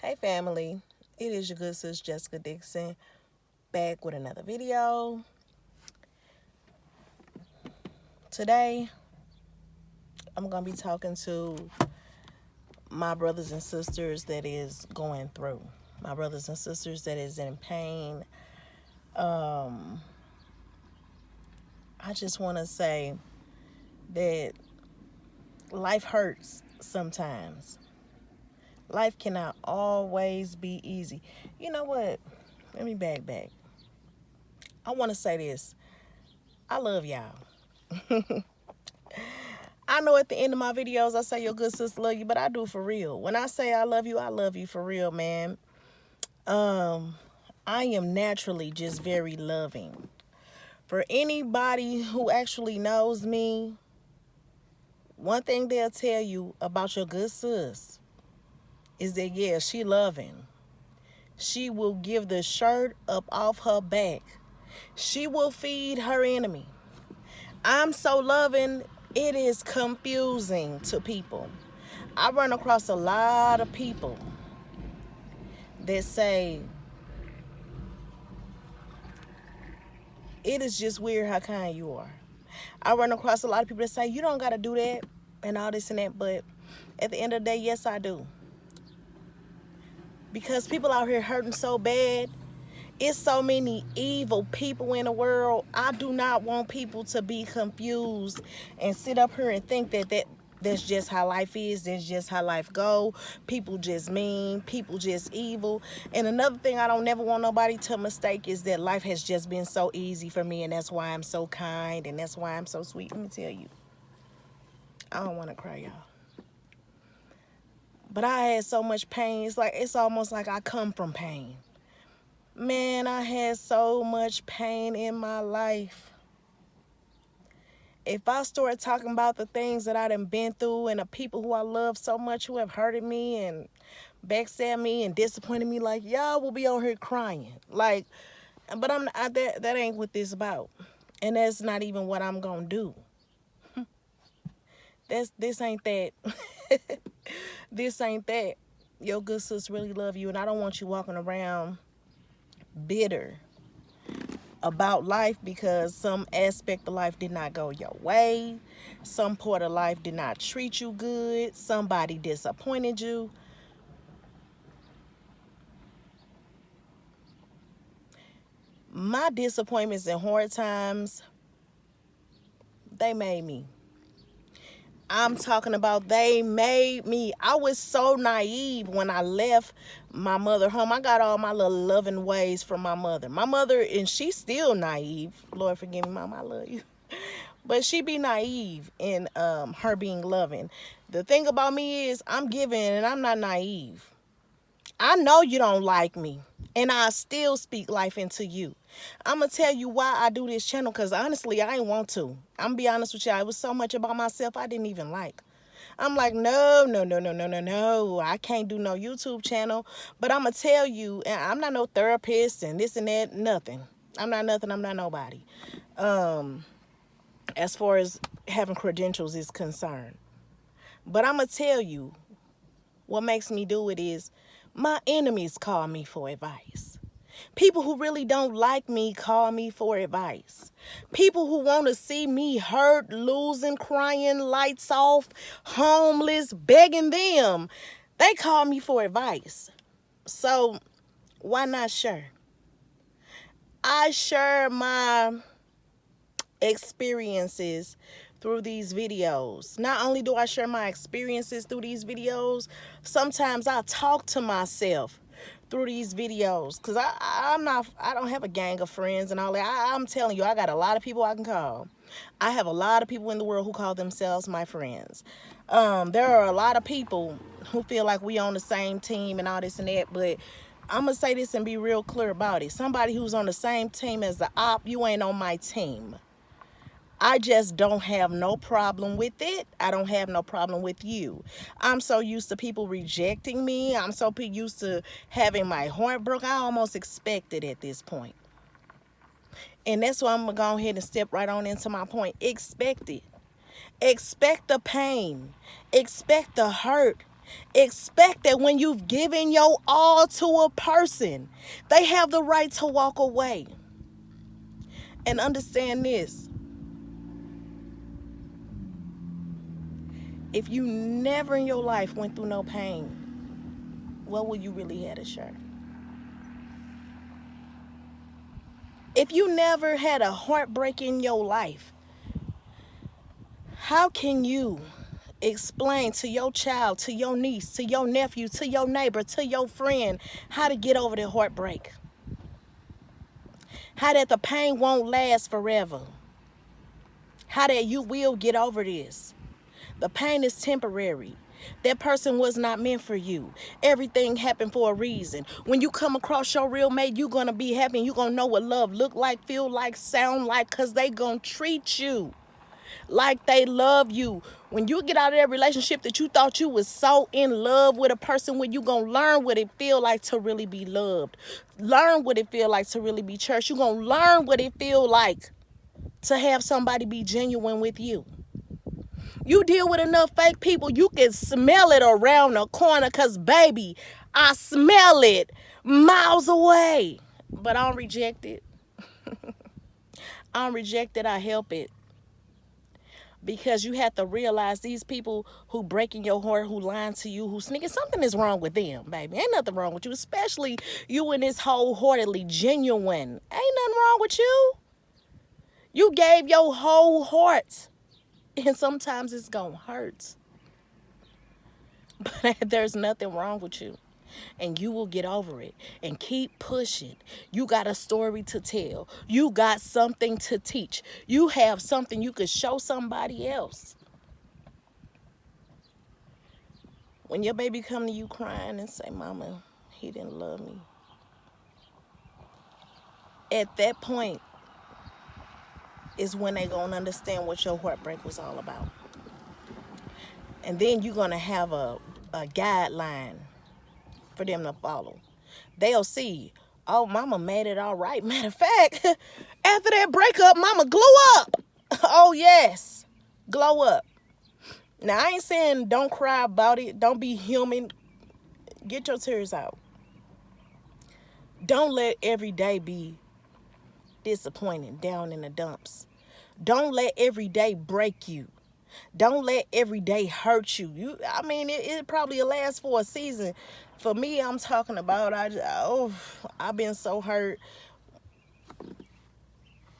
Hey family, it is your good sis Jessica Dixon back with another video. Today I'm gonna be talking to my brothers and sisters that is going through. My brothers and sisters that is in pain. I just wanna say that life hurts sometimes. Life cannot always be easy. You know what? Let me back. I wanna say this. I love y'all. I know at the end of my videos I say your good sister love you, but I do for real. When I say I love you for real, man. I am naturally just very loving. For anybody who actually knows me, one thing they'll tell you about your good sis is that, yeah, she loving. She will give the shirt up off her back. She will feed her enemy. I'm so loving, it is confusing to people. I run across a lot of people that say, it is just weird how kind you are. I run across a lot of people that say, you don't got to do that and all this and that. But at the end of the day, yes, I do. Because people out here hurting so bad. It's so many evil people in the world. I do not want people to be confused and sit up here and think that's just how life is. That's just how life go. People just mean. People just evil. And another thing I don't never want nobody to mistake is that life has just been so easy for me, and that's why I'm so kind, and that's why I'm so sweet. Let me tell you, I don't want to cry, y'all. But I had so much pain. It's almost like I come from pain. Man, I had so much pain in my life. If I start talking about the things that I done been through and the people who I love so much who have hurted me and backstabbed me and disappointed me, like, y'all will be on here crying. Like, but that ain't what this about. And that's not even what I'm gonna do. This ain't that. This ain't that. Your good sis really love you, and I don't want you walking around bitter about life because some aspect of life did not go your way. Some part of life did not treat you good. Somebody disappointed you. My disappointments and hard times, they made me. I'm talking about they made me. I was so naive when I left my mother home. I got all my little loving ways from my mother. My mother, and she's still naive. Lord forgive me, Mama, I love you. But she be naive in her being loving. The thing about me is I'm giving and I'm not naive. I know you don't like me, and I still speak life into you. I'm going to tell you why I do this channel, because honestly, I ain't want to. I'm going to be honest with y'all. It was so much about myself I didn't even like. I'm like, no. I can't do no YouTube channel. But I'm going to tell you, and I'm not no therapist and this and that, nothing. I'm not nothing. I'm not nobody. As far as having credentials is concerned. But I'm going to tell you, what makes me do it is my enemies call me for advice. People who really don't like me call me for advice. People who want to see me hurt, losing, crying, lights off, homeless, begging them, they call me for advice. So why not share? I share my experiences through these videos. Not only do I share my experiences through these videos, sometimes I talk to myself through these videos, because I don't have a gang of friends and all that. I'm telling you, I got a lot of people I can call. I have a lot of people in the world who call themselves my friends. There are a lot of people who feel like we on the same team and all this and that, but I'm gonna say this and be real clear about it. Somebody who's on the same team as the op, you ain't on my team. I just don't have no problem with it. I don't have no problem with you. I'm so used to people rejecting me. I'm so used to having my heart broke. I almost expect it at this point. And that's why I'm going to go ahead and step right on into my point. Expect it. Expect the pain. Expect the hurt. Expect that when you've given your all to a person, they have the right to walk away. And understand this. If you never in your life went through no pain, what will you really have to share? If you never had a heartbreak in your life, how can you explain to your child, to your niece, to your nephew, to your neighbor, to your friend how to get over their heartbreak? How that the pain won't last forever? How that you will get over this? The pain is temporary. That person was not meant for you. Everything happened for a reason. When you come across your real mate, you're going to be happy and you're going to know what love look like, feel like, sound like, because they going to treat you like they love you. When you get out of that relationship that you thought you was so in love with a person, when you gonna learn what it feel like to really be loved, learn what it feel like to really be cherished. You gonna learn what it feel like to have somebody be genuine with you. You deal with enough fake people, you can smell it around the corner, because baby, I smell it miles away. But I don't reject it. I don't reject it, I help it. Because you have to realize these people who breaking your heart, who lying to you, who sneaking, something is wrong with them, baby. Ain't nothing wrong with you, especially you in this wholeheartedly genuine. Ain't nothing wrong with you. You gave your whole heart, and sometimes it's gonna hurt. But there's nothing wrong with you. And you will get over it and keep pushing. You got a story to tell. You got something to teach. You have something you could show somebody else. When your baby come to you crying and say, "Mama, he didn't love me," at that point is when they gonna understand what your heartbreak was all about. And then you're gonna have a guideline for them to follow. They'll see, oh, mama made it all right. Matter of fact, after that breakup, mama glow up. Oh, yes, glow up. Now, I ain't saying don't cry about it. Don't be human. Get your tears out. Don't let every day be disappointing, down in the dumps. Don't let every day break you. Don't let every day hurt you. It probably will last for a season. For me, I'm talking about, I've been so hurt.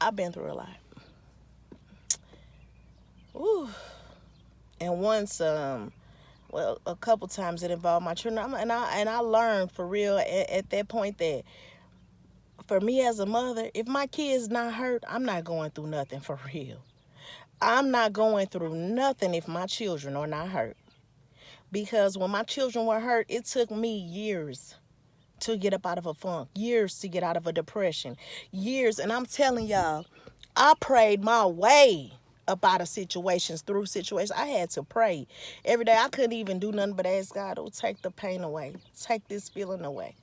I've been through a lot. Ooh. And once, a couple times it involved my children. And I learned for real at that point that for me as a mother, if my kid's not hurt, I'm not going through nothing for real. I'm not going through nothing if my children are not hurt. Because when my children were hurt, it took me years to get up out of a funk, years to get out of a depression, years. And I'm telling y'all, I prayed my way up out of situations, through situations. I had to pray every day. I couldn't even do nothing but ask God, oh, take the pain away. Take this feeling away.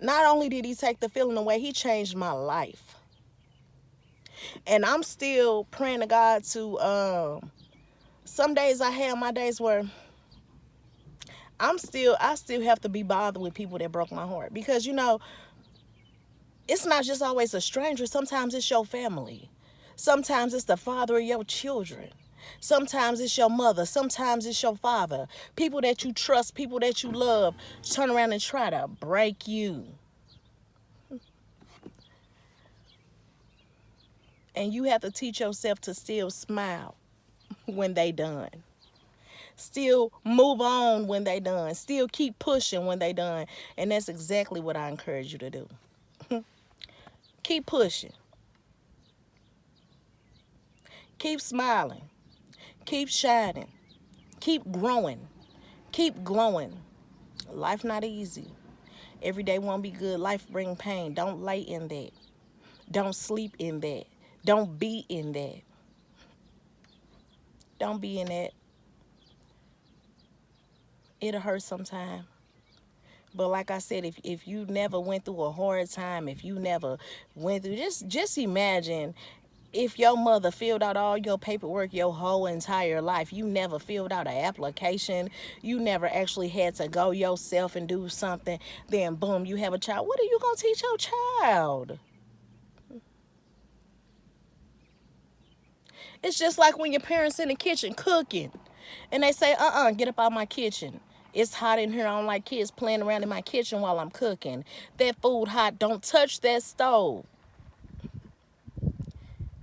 Not only did he take the feeling away, he changed my life. And I'm still praying to God to, some days I have my days where I still have to be bothered with people that broke my heart. Because, it's not just always a stranger. Sometimes it's your family. Sometimes it's the father of your children. Sometimes it's your mother. Sometimes it's your father. People that you trust, people that you love, turn around and try to break you. And you have to teach yourself to still smile when they done. Still move on when they done. Still keep pushing when they done. And that's exactly what I encourage you to do. Keep pushing. Keep smiling. Keep shining. Keep growing. Keep glowing. Life not easy. Every day won't be good. Life bring pain. Don't lay in that. Don't sleep in that. Don't be in that. Don't be in that. It'll hurt sometime. But like I said, if you never went through a hard time, if you never went through, just imagine If your mother filled out all your paperwork your whole entire life, you never filled out an application, you never actually had to go yourself and do something, then boom, you have a child. What are you going to teach your child? It's just like when your parents in the kitchen cooking and they say, get up out my kitchen. It's hot in here. I don't like kids playing around in my kitchen while I'm cooking. That food hot. Don't touch that stove.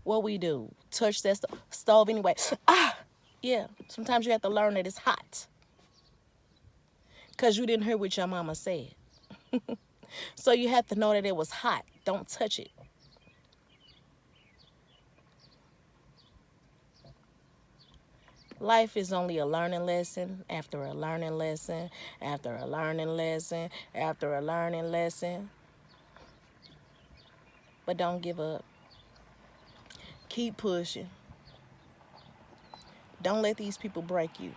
What we do? Touch that stove anyway. Yeah. Sometimes you have to learn that it's hot. Because you didn't hear what your mama said. So you have to know that it was hot. Don't touch it. Life is only a learning lesson after a learning lesson after a learning lesson after a learning lesson. But don't give up. Keep pushing. Don't let these people break you.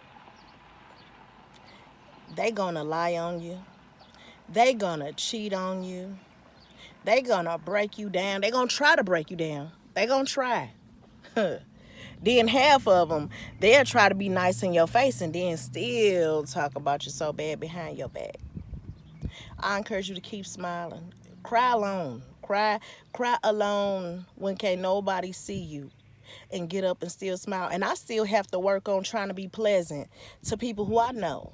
They gonna lie on you. They gonna cheat on you. They gonna break you down. They gonna try to break you down. They gonna try. Then half of them, they'll try to be nice in your face and then still talk about you so bad behind your back. I encourage you to keep smiling. Cry alone. Cry alone when can't nobody see you. And get up and still smile. And I still have to work on trying to be pleasant to people who I know.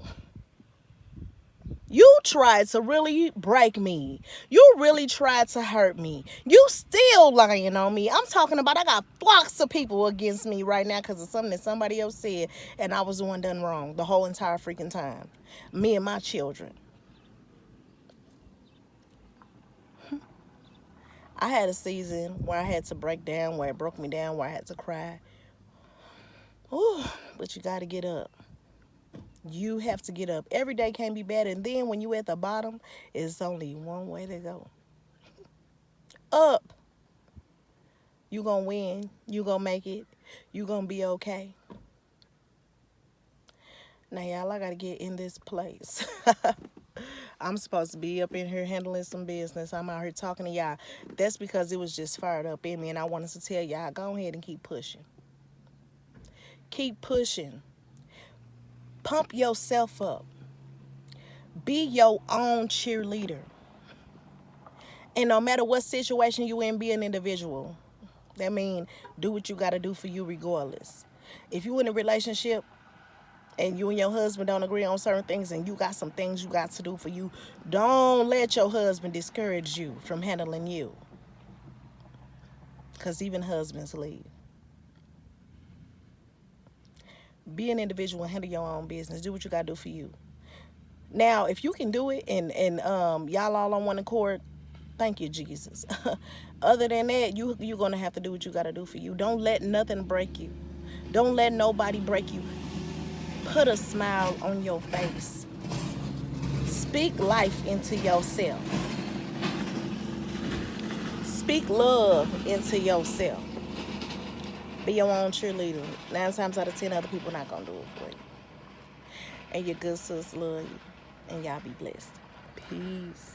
You tried to really break me. You really tried to hurt me. You still lying on me. I'm talking about I got flocks of people against me right now because of something that somebody else said and I was the one done wrong the whole entire freaking time. Me and my children. I had a season where I had to break down, where it broke me down, where I had to cry. Ooh, but you got to get up. You have to get up. Every day can't be bad. And then when you at the bottom, it's only one way to go. Up. You gonna win. You gonna make it. You gonna be okay. Now, y'all, I gotta get in this place. I'm supposed to be up in here handling some business. I'm out here talking to y'all. That's because it was just fired up in me. And I wanted to tell y'all, go ahead and keep pushing. Keep pushing. Pump yourself up. Be your own cheerleader. And no matter what situation you in, be an individual. That means do what you got to do for you regardless. If you in a relationship and you and your husband don't agree on certain things and you got some things you got to do for you, don't let your husband discourage you from handling you. Because even husbands leave. Be an individual and handle your own business. Do what you got to do for you. Now, if you can do it and y'all all on one accord, thank you, Jesus. Other than that, you're going to have to do what you got to do for you. Don't let nothing break you. Don't let nobody break you. Put a smile on your face. Speak life into yourself. Speak love into yourself. Be your own cheerleader. 9 times out of 10, other people not going to do it for you. And your good sis love you. And y'all be blessed. Peace.